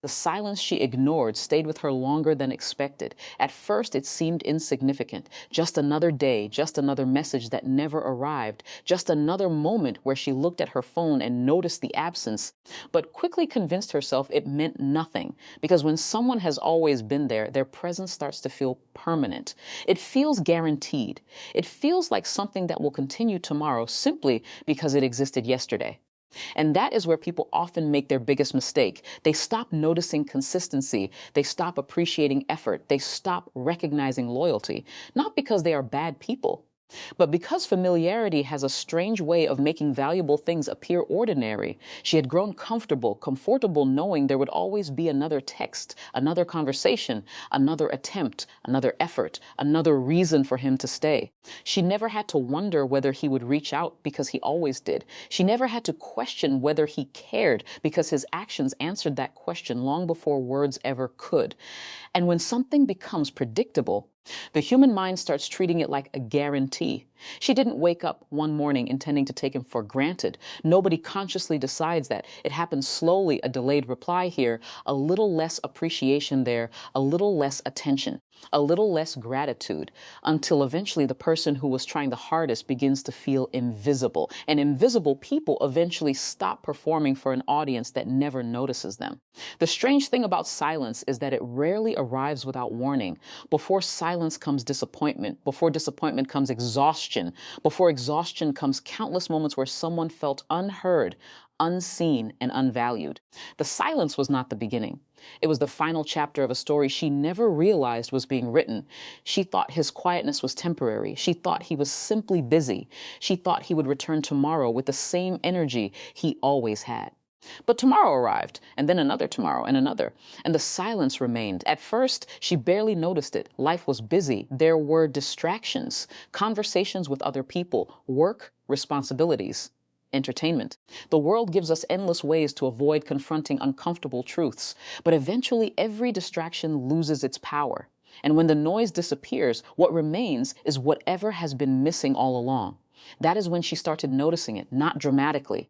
The silence she ignored stayed with her longer than expected. At first, it seemed insignificant. Just another day, just another message that never arrived, just another moment where she looked at her phone and noticed the absence, but quickly convinced herself it meant nothing. Because when someone has always been there, their presence starts to feel permanent. It feels guaranteed. It feels like something that will continue tomorrow simply because it existed yesterday. And that is where people often make their biggest mistake. They stop noticing consistency. They stop appreciating effort. They stop recognizing loyalty, not because they are bad people, but because familiarity has a strange way of making valuable things appear ordinary. She had grown comfortable knowing there would always be another text, another conversation, another attempt, another effort, another reason for him to stay. She never had to wonder whether he would reach out because he always did. She never had to question whether he cared because his actions answered that question long before words ever could. And when something becomes predictable, the human mind starts treating it like a guarantee. She didn't wake up one morning intending to take him for granted. Nobody consciously decides that. It happens slowly, a delayed reply here, a little less appreciation there, a little less attention, a little less gratitude, until eventually the person who was trying the hardest begins to feel invisible. And invisible people eventually stop performing for an audience that never notices them. The strange thing about silence is that it rarely arrives without warning. Before silence comes disappointment. Before disappointment comes exhaustion. Before exhaustion comes countless moments where someone felt unheard, unseen, and unvalued. The silence was not the beginning. It was the final chapter of a story she never realized was being written. She thought his quietness was temporary. She thought he was simply busy. She thought he would return tomorrow with the same energy he always had. But tomorrow arrived, and then another tomorrow, and another, and the silence remained. At first, she barely noticed it. Life was busy. There were distractions, conversations with other people, work, responsibilities, entertainment. The world gives us endless ways to avoid confronting uncomfortable truths, but eventually every distraction loses its power. And when the noise disappears, what remains is whatever has been missing all along. That is when she started noticing it, not dramatically,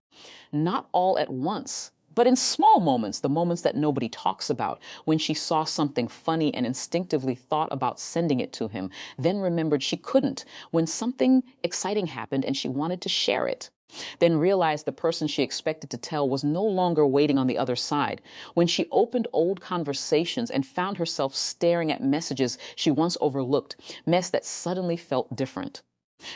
not all at once, but in small moments, the moments that nobody talks about, when she saw something funny and instinctively thought about sending it to him, then remembered she couldn't, when something exciting happened and she wanted to share it, then realized the person she expected to tell was no longer waiting on the other side, when she opened old conversations and found herself staring at messages she once overlooked, mess that suddenly felt different.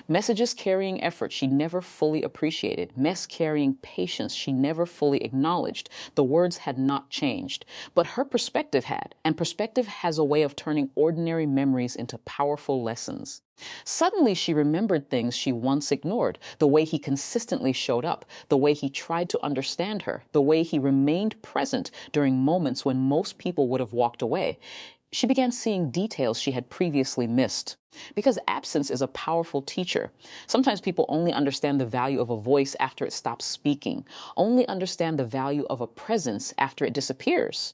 Messages carrying effort she never fully appreciated. Mess carrying patience she never fully acknowledged. The words had not changed, but her perspective had, and perspective has a way of turning ordinary memories into powerful lessons. Suddenly she remembered things she once ignored, the way he consistently showed up, the way he tried to understand her, the way he remained present during moments when most people would have walked away. She began seeing details she had previously missed. Because absence is a powerful teacher. Sometimes people only understand the value of a voice after it stops speaking, only understand the value of a presence after it disappears,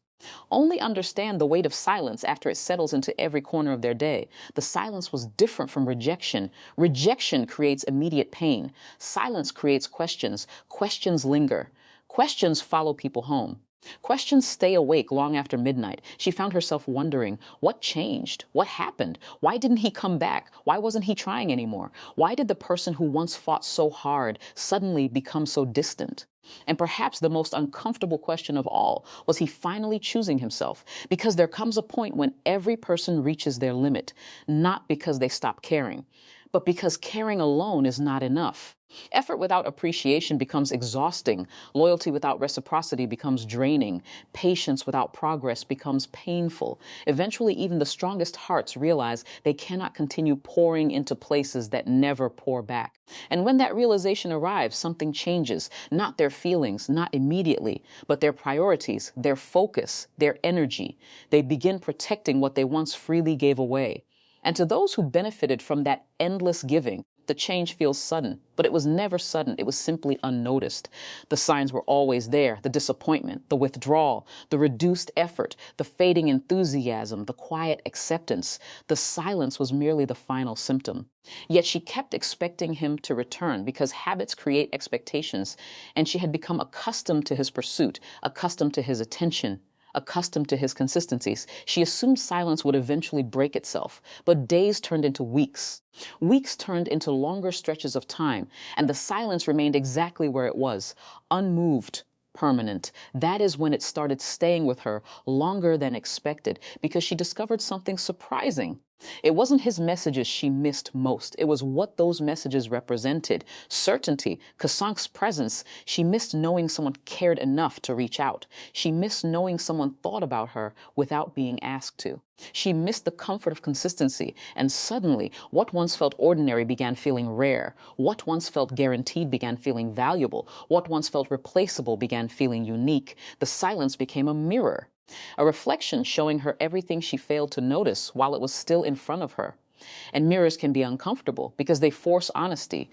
only understand the weight of silence after it settles into every corner of their day. The silence was different from rejection. Rejection creates immediate pain. Silence creates questions. Questions linger. Questions follow people home. Questions stay awake long after midnight. She found herself wondering, what changed? What happened? Why didn't he come back? Why wasn't he trying anymore? Why did the person who once fought so hard suddenly become so distant? And perhaps the most uncomfortable question of all, was he finally choosing himself? Because there comes a point when every person reaches their limit, not because they stop caring, but because caring alone is not enough. Effort without appreciation becomes exhausting. Loyalty without reciprocity becomes draining. Patience without progress becomes painful. Eventually, even the strongest hearts realize they cannot continue pouring into places that never pour back. And when that realization arrives, something changes. Not their feelings, not immediately, but their priorities, their focus, their energy. They begin protecting what they once freely gave away. And to those who benefited from that endless giving, the change feels sudden, but it was never sudden. It was simply unnoticed. The signs were always there: the disappointment, the withdrawal, the reduced effort, the fading enthusiasm, the quiet acceptance. The silence was merely the final symptom. Yet she kept expecting him to return because habits create expectations, and she had become accustomed to his pursuit, accustomed to his attention, accustomed to his consistencies. She assumed silence would eventually break itself. But days turned into weeks. Weeks turned into longer stretches of time, and the silence remained exactly where it was, unmoved, permanent. That is when it started staying with her longer than expected, because she discovered something surprising. It wasn't his messages she missed most. It was what those messages represented. Certainty, Kasank's presence. She missed knowing someone cared enough to reach out. She missed knowing someone thought about her without being asked to. She missed the comfort of consistency, and suddenly, what once felt ordinary began feeling rare. What once felt guaranteed began feeling valuable. What once felt replaceable began feeling unique. The silence became a mirror, a reflection showing her everything she failed to notice while it was still in front of her. And mirrors can be uncomfortable because they force honesty.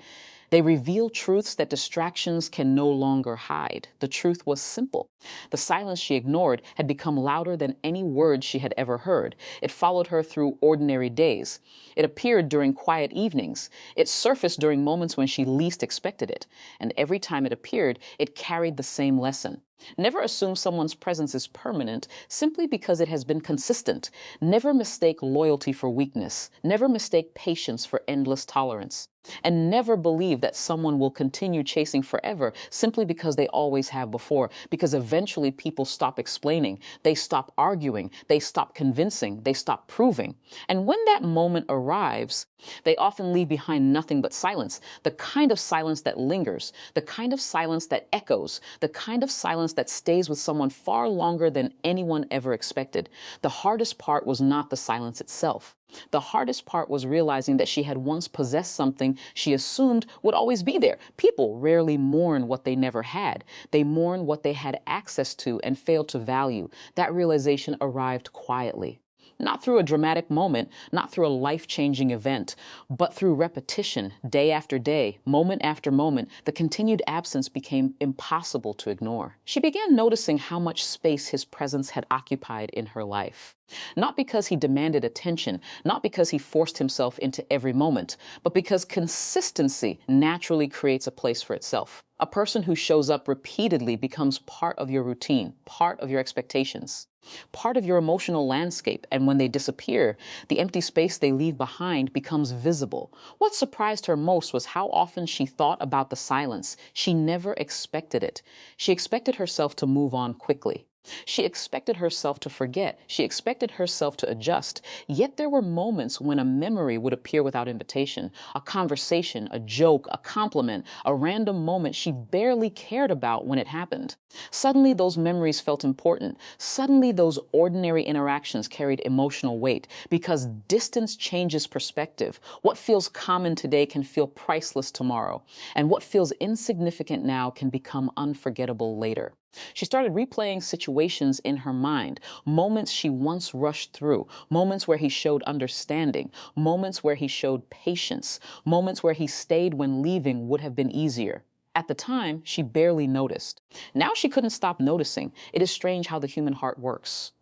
They reveal truths that distractions can no longer hide. The truth was simple. The silence she ignored had become louder than any words she had ever heard. It followed her through ordinary days. It appeared during quiet evenings. It surfaced during moments when she least expected it. And every time it appeared, it carried the same lesson. Never assume someone's presence is permanent simply because it has been consistent. Never mistake loyalty for weakness. Never mistake patience for endless tolerance. And never believe that someone will continue chasing forever simply because they always have before, because eventually people stop explaining, they stop arguing, they stop convincing, they stop proving. And when that moment arrives, they often leave behind nothing but silence, the kind of silence that lingers, the kind of silence that echoes, the kind of silence that stays with someone far longer than anyone ever expected. The hardest part was not the silence itself. The hardest part was realizing that she had once possessed something she assumed would always be there. People rarely mourn what they never had. They mourn what they had access to and failed to value. That realization arrived quietly. Not through a dramatic moment, not through a life-changing event, but through repetition, day after day, moment after moment. The continued absence became impossible to ignore. She began noticing how much space his presence had occupied in her life. Not because he demanded attention, not because he forced himself into every moment, but because consistency naturally creates a place for itself. A person who shows up repeatedly becomes part of your routine, part of your expectations, part of your emotional landscape, and when they disappear, the empty space they leave behind becomes visible. What surprised her most was how often she thought about the silence. She never expected it. She expected herself to move on quickly. She expected herself to forget. She expected herself to adjust. Yet there were moments when a memory would appear without invitation, a conversation, a joke, a compliment, a random moment she barely cared about when it happened. Suddenly those memories felt important. Suddenly those ordinary interactions carried emotional weight, because distance changes perspective. What feels common today can feel priceless tomorrow, and what feels insignificant now can become unforgettable later. She started replaying situations in her mind, moments she once rushed through, moments where he showed understanding, moments where he showed patience, moments where he stayed when leaving would have been easier. At the time, she barely noticed. Now she couldn't stop noticing. It is strange how the human heart works.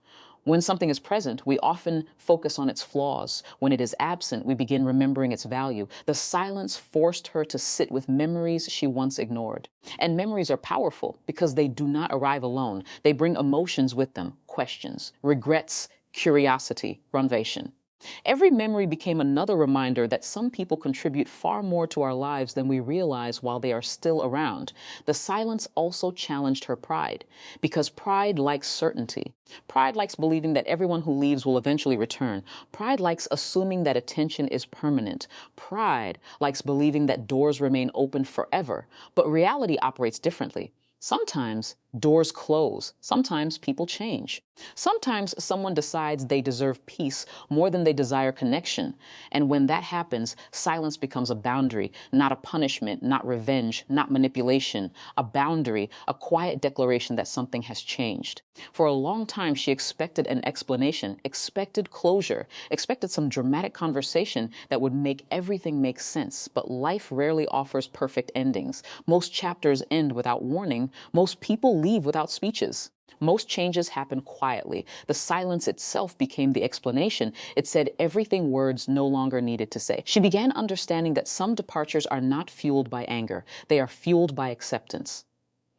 When something is present, we often focus on its flaws. When it is absent, we begin remembering its value. The silence forced her to sit with memories she once ignored. And memories are powerful because they do not arrive alone. They bring emotions with them, questions, regrets, curiosity, renvation. Every memory became another reminder that some people contribute far more to our lives than we realize while they are still around. The silence also challenged her pride, because pride likes certainty. Pride likes believing that everyone who leaves will eventually return. Pride likes assuming that attention is permanent. Pride likes believing that doors remain open forever. But reality operates differently. Sometimes doors close. Sometimes people change. Sometimes someone decides they deserve peace more than they desire connection. And when that happens, silence becomes a boundary, not a punishment, not revenge, not manipulation. A boundary, a quiet declaration that something has changed. For a long time, she expected an explanation, expected closure, expected some dramatic conversation that would make everything make sense. But life rarely offers perfect endings. Most chapters end without warning. Most people leave without speeches. Most changes happen quietly. The silence itself became the explanation. It said everything words no longer needed to say. She began understanding that some departures are not fueled by anger. They are fueled by acceptance.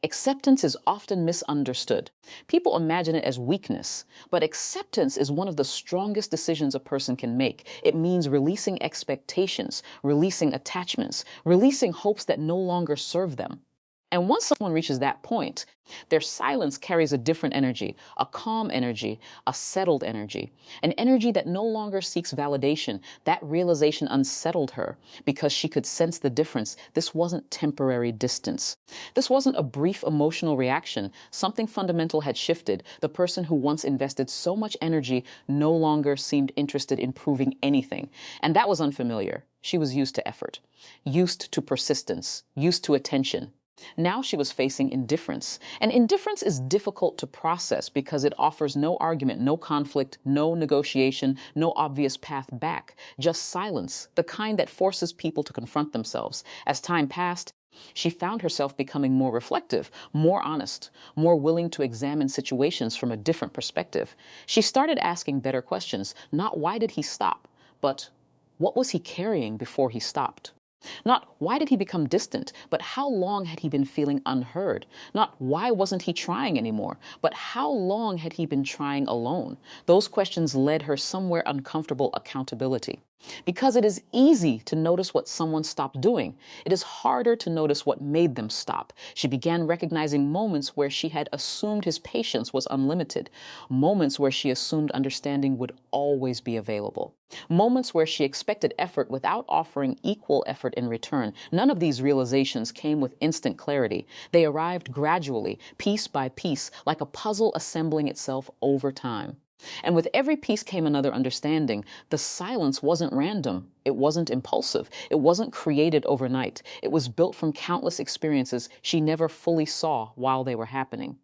Acceptance is often misunderstood. People imagine it as weakness, but acceptance is one of the strongest decisions a person can make. It means releasing expectations, releasing attachments, releasing hopes that no longer serve them. And once someone reaches that point, their silence carries a different energy, a calm energy, a settled energy, an energy that no longer seeks validation. That realization unsettled her because she could sense the difference. This wasn't temporary distance. This wasn't a brief emotional reaction. Something fundamental had shifted. The person who once invested so much energy no longer seemed interested in proving anything. And that was unfamiliar. She was used to effort, used to persistence, used to attention. Now she was facing indifference. And indifference is difficult to process because it offers no argument, no conflict, no negotiation, no obvious path back, just silence, the kind that forces people to confront themselves. As time passed, she found herself becoming more reflective, more honest, more willing to examine situations from a different perspective. She started asking better questions, not why did he stop, but what was he carrying before he stopped? Not why did he become distant, but how long had he been feeling unheard? Not why wasn't he trying anymore, but how long had he been trying alone? Those questions led her somewhere uncomfortable accountability. Because it is easy to notice what someone stopped doing, it is harder to notice what made them stop. She began recognizing moments where she had assumed his patience was unlimited, moments where she assumed understanding would always be available, moments where she expected effort without offering equal effort in return. None of these realizations came with instant clarity. They arrived gradually, piece by piece, like a puzzle assembling itself over time. And with every piece came another understanding. The silence wasn't random. It wasn't impulsive. It wasn't created overnight. It was built from countless experiences she never fully saw while they were happening.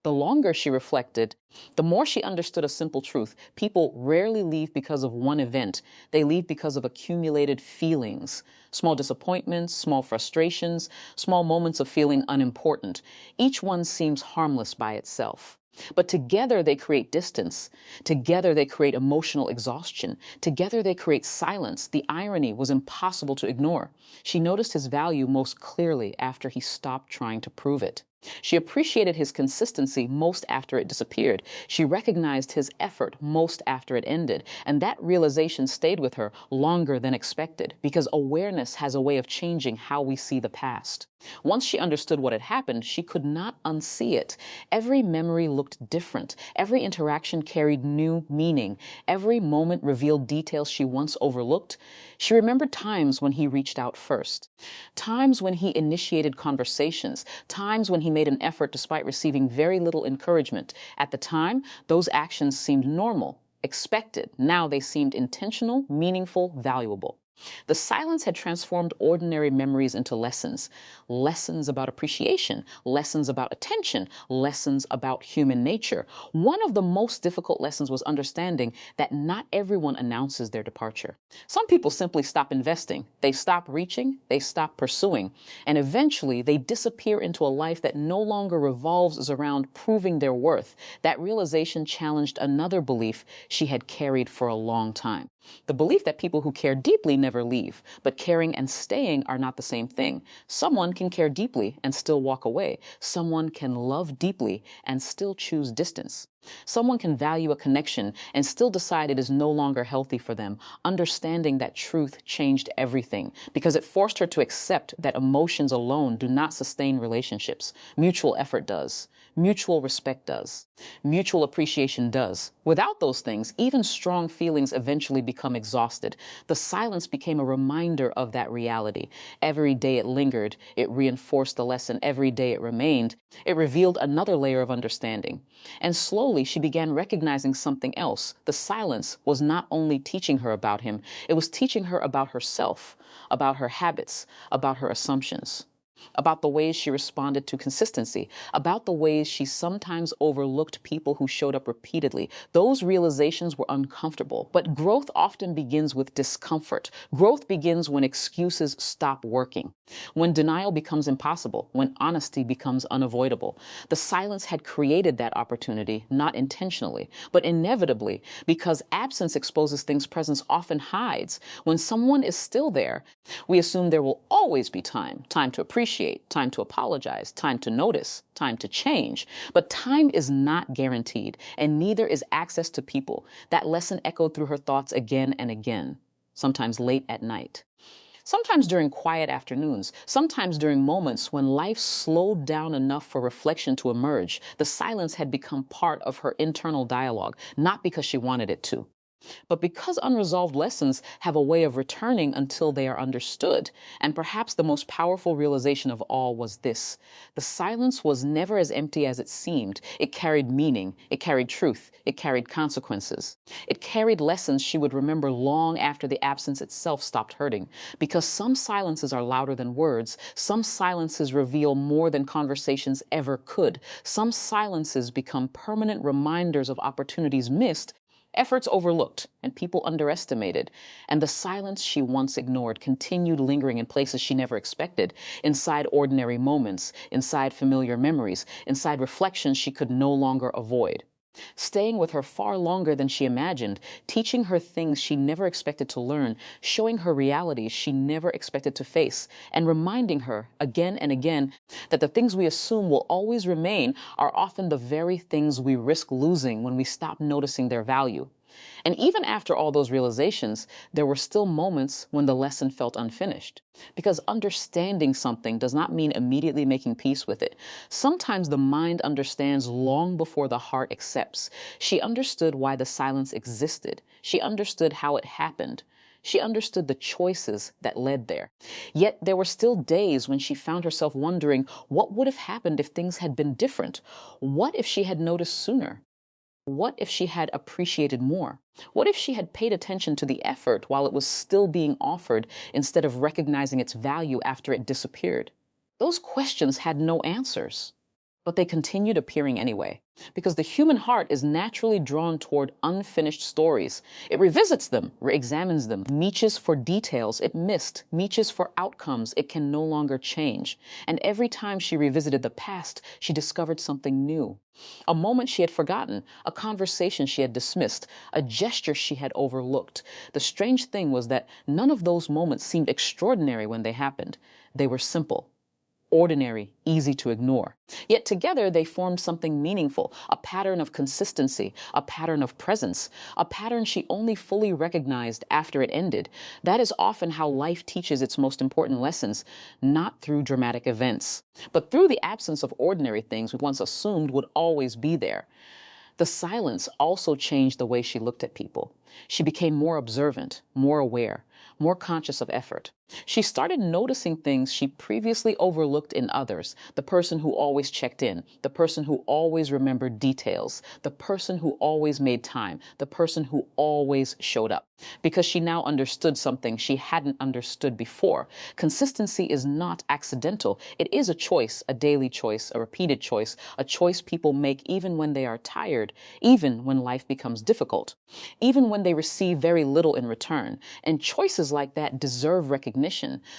The longer she reflected, the more she understood a simple truth. People rarely leave because of one event. They leave because of accumulated feelings. Small disappointments, small frustrations, small moments of feeling unimportant. Each one seems harmless by itself. But together they create distance. Together they create emotional exhaustion. Together they create silence. The irony was impossible to ignore. She noticed his value most clearly after he stopped trying to prove it. She appreciated his consistency most after it disappeared. She recognized his effort most after it ended. And that realization stayed with her longer than expected, because awareness has a way of changing how we see the past. Once she understood what had happened, she could not unsee it. Every memory looked different. Every interaction carried new meaning. Every moment revealed details she once overlooked. She remembered times when he reached out first, times when he initiated conversations, times when he made an effort despite receiving very little encouragement. At the time, those actions seemed normal, expected. Now they seemed intentional, meaningful, valuable. The silence had transformed ordinary memories into lessons. Lessons about appreciation, lessons about attention, lessons about human nature. One of the most difficult lessons was understanding that not everyone announces their departure. Some people simply stop investing. They stop reaching, they stop pursuing, and eventually they disappear into a life that no longer revolves around proving their worth. That realization challenged another belief she had carried for a long time. The belief that people who care deeply never leave, but caring and staying are not the same thing. Someone can care deeply and still walk away. Someone can love deeply and still choose distance. Someone can value a connection and still decide it is no longer healthy for them. Understanding that truth changed everything because it forced her to accept that emotions alone do not sustain relationships. Mutual effort does. Mutual respect does. Mutual appreciation does. Without those things, even strong feelings eventually become exhausted. The silence became a reminder of that reality. Every day it lingered, it reinforced the lesson. Every day it remained, it revealed another layer of understanding. And slowly she began recognizing something else. The silence was not only teaching her about him, it was teaching her about herself, about her habits, about her assumptions, about the ways she responded to consistency, about the ways she sometimes overlooked people who showed up repeatedly. Those realizations were uncomfortable, but growth often begins with discomfort. Growth begins when excuses stop working, when denial becomes impossible, when honesty becomes unavoidable. The silence had created that opportunity, not intentionally, but inevitably, because absence exposes things presence often hides. When someone is still there, We assume there will always be time, time to appreciate, time to apologize, time to notice, time to change. But time is not guaranteed, and neither is access to people. That lesson echoed through her thoughts again and again, sometimes late at night. Sometimes during quiet afternoons, sometimes during moments when life slowed down enough for reflection to emerge, the silence had become part of her internal dialogue, not because she wanted it to, but because unresolved lessons have a way of returning until they are understood. And perhaps the most powerful realization of all was this: the silence was never as empty as it seemed. It carried meaning, it carried truth, it carried consequences. It carried lessons she would remember long after the absence itself stopped hurting. Because some silences are louder than words, some silences reveal more than conversations ever could. Some silences become permanent reminders of opportunities missed, efforts overlooked, and people underestimated. And the silence she once ignored continued lingering in places she never expected, inside ordinary moments, inside familiar memories, inside reflections she could no longer avoid, staying with her far longer than she imagined, teaching her things she never expected to learn, showing her realities she never expected to face, and reminding her again and again that the things we assume will always remain are often the very things we risk losing when we stop noticing their value. And even after all those realizations, there were still moments when the lesson felt unfinished. Because understanding something does not mean immediately making peace with it. Sometimes the mind understands long before the heart accepts. She understood why the silence existed. She understood how it happened. She understood the choices that led there. Yet there were still days when she found herself wondering what would have happened if things had been different. What if she had noticed sooner? What if she had appreciated more? What if she had paid attention to the effort while it was still being offered instead of recognizing its value after it disappeared? Those questions had no answers, but they continued appearing anyway, because the human heart is naturally drawn toward unfinished stories. It revisits them, re-examines them, reaches for details it missed, reaches for outcomes it can no longer change. And every time she revisited the past, she discovered something new. A moment she had forgotten, a conversation she had dismissed, a gesture she had overlooked. The strange thing was that none of those moments seemed extraordinary when they happened. They were simple, ordinary, easy to ignore. Yet together they formed something meaningful, a pattern of consistency, a pattern of presence, a pattern she only fully recognized after it ended. That is often how life teaches its most important lessons, not through dramatic events, but through the absence of ordinary things we once assumed would always be there. The silence also changed the way she looked at people. She became more observant, more aware, more conscious of effort. She started noticing things she previously overlooked in others: the person who always checked in, the person who always remembered details, the person who always made time, the person who always showed up. Because she now understood something she hadn't understood before. Consistency is not accidental. It is a choice, a daily choice, a repeated choice, a choice people make even when they are tired, even when life becomes difficult, even when they receive very little in return. And choices like that deserve recognition.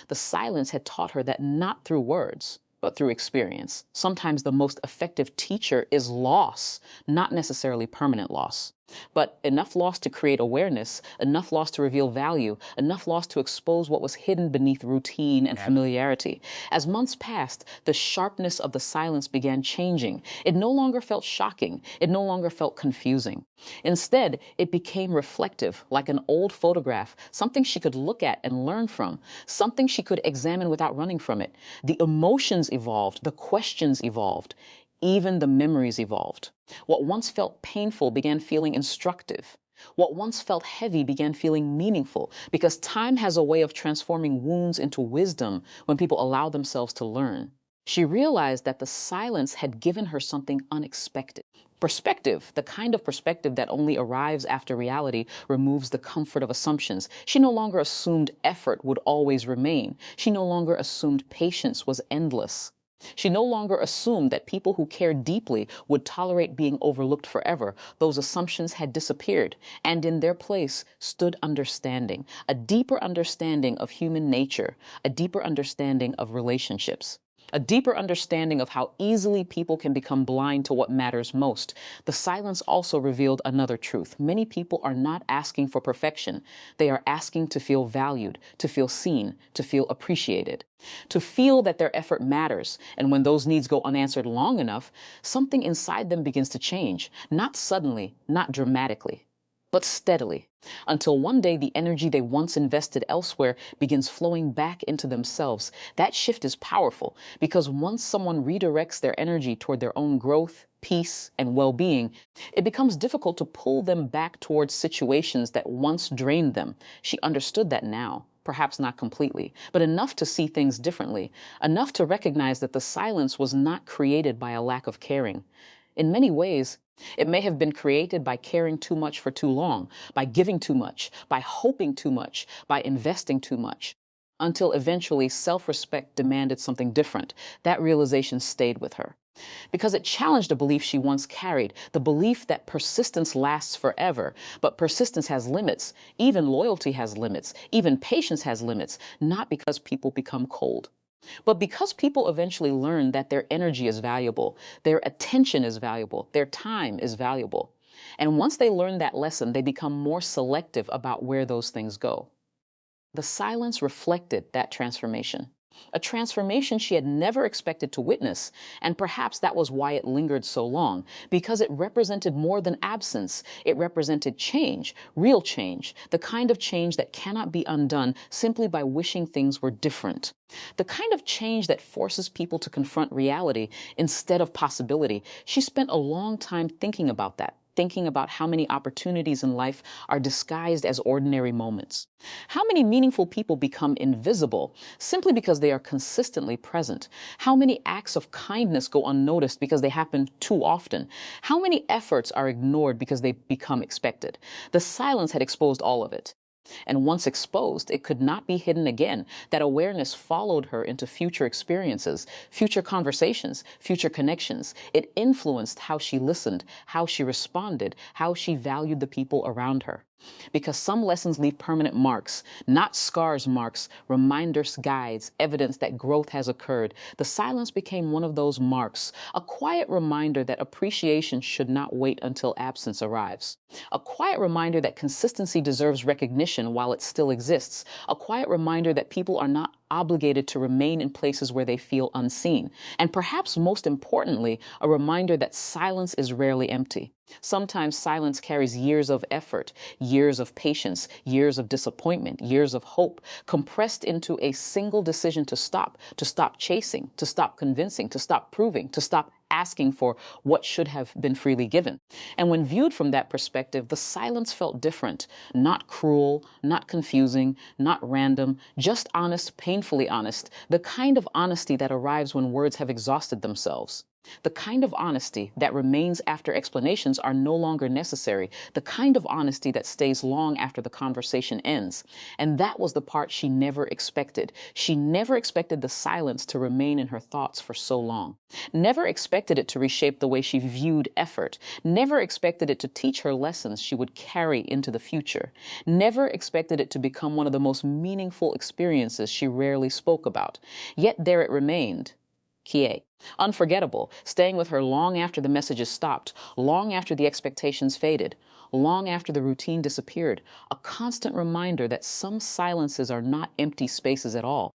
The silence had taught her that not through words, but through experience. Sometimes the most effective teacher is loss, not necessarily permanent loss, but enough loss to create awareness, enough loss to reveal value, enough loss to expose what was hidden beneath routine and familiarity. As months passed, the sharpness of the silence began changing. It no longer felt shocking. It no longer felt confusing. Instead, it became reflective, like an old photograph, something she could look at and learn from, something she could examine without running from it. The emotions evolved, the questions evolved, even the memories evolved. What once felt painful began feeling instructive. What once felt heavy began feeling meaningful, because time has a way of transforming wounds into wisdom when people allow themselves to learn. She realized that the silence had given her something unexpected. Perspective, the kind of perspective that only arrives after reality removes the comfort of assumptions. She no longer assumed effort would always remain. She no longer assumed patience was endless. She no longer assumed that people who cared deeply would tolerate being overlooked forever. Those assumptions had disappeared, and in their place stood understanding, a deeper understanding of human nature, a deeper understanding of relationships. A deeper understanding of how easily people can become blind to what matters most. The silence also revealed another truth. Many people are not asking for perfection. They are asking to feel valued, to feel seen, to feel appreciated, to feel that their effort matters. And when those needs go unanswered long enough, something inside them begins to change. Not suddenly, not dramatically, but steadily, until one day the energy they once invested elsewhere begins flowing back into themselves. That shift is powerful because once someone redirects their energy toward their own growth, peace, and well-being, it becomes difficult to pull them back towards situations that once drained them. She understood that now. Perhaps not completely, but enough to see things differently, enough to recognize that the silence was not created by a lack of caring. In many ways, it may have been created by caring too much for too long, by giving too much, by hoping too much, by investing too much, until eventually self-respect demanded something different. That realization stayed with her because it challenged a belief she once carried, the belief that persistence lasts forever. But persistence has limits. Even loyalty has limits. Even patience has limits, not because people become cold, but because people eventually learn that their energy is valuable, their attention is valuable, their time is valuable. And once they learn that lesson, they become more selective about where those things go. The silence reflected that transformation, a transformation she had never expected to witness, and perhaps that was why it lingered so long, because it represented more than absence. It represented change, real change, the kind of change that cannot be undone simply by wishing things were different, the kind of change that forces people to confront reality instead of possibility. She spent a long time thinking about that, thinking about how many opportunities in life are disguised as ordinary moments. How many meaningful people become invisible simply because they are consistently present? How many acts of kindness go unnoticed because they happen too often? How many efforts are ignored because they become expected? The silence had exposed all of it. And once exposed, it could not be hidden again. That awareness followed her into future experiences, future conversations, future connections. It influenced how she listened, how she responded, how she valued the people around her. Because some lessons leave permanent marks, not scars, marks, reminders, guides, evidence that growth has occurred. The silence became one of those marks, a quiet reminder that appreciation should not wait until absence arrives. A quiet reminder that consistency deserves recognition while it still exists. A quiet reminder that people are not obligated to remain in places where they feel unseen. And perhaps most importantly, a reminder that silence is rarely empty. Sometimes silence carries years of effort, years of patience, years of disappointment, years of hope, compressed into a single decision to stop chasing, to stop convincing, to stop proving, to stop asking for what should have been freely given. And when viewed from that perspective, the silence felt different, not cruel, not confusing, not random, just honest, painfully honest, the kind of honesty that arrives when words have exhausted themselves. The kind of honesty that remains after explanations are no longer necessary. The kind of honesty that stays long after the conversation ends. And that was the part she never expected. She never expected the silence to remain in her thoughts for so long. Never expected it to reshape the way she viewed effort. Never expected it to teach her lessons she would carry into the future. Never expected it to become one of the most meaningful experiences she rarely spoke about. Yet there it remained. Kie. Unforgettable, staying with her long after the messages stopped, long after the expectations faded, long after the routine disappeared, a constant reminder that some silences are not empty spaces at all.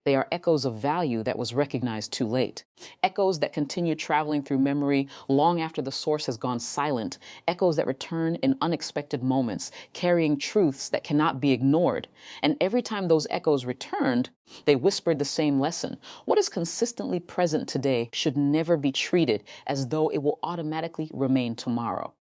They are echoes of value that was recognized too late. Echoes that continue traveling through memory long after the source has gone silent. Echoes that return in unexpected moments, carrying truths that cannot be ignored. And every time those echoes returned, they whispered the same lesson. What is consistently present today should never be treated as though it will automatically remain tomorrow.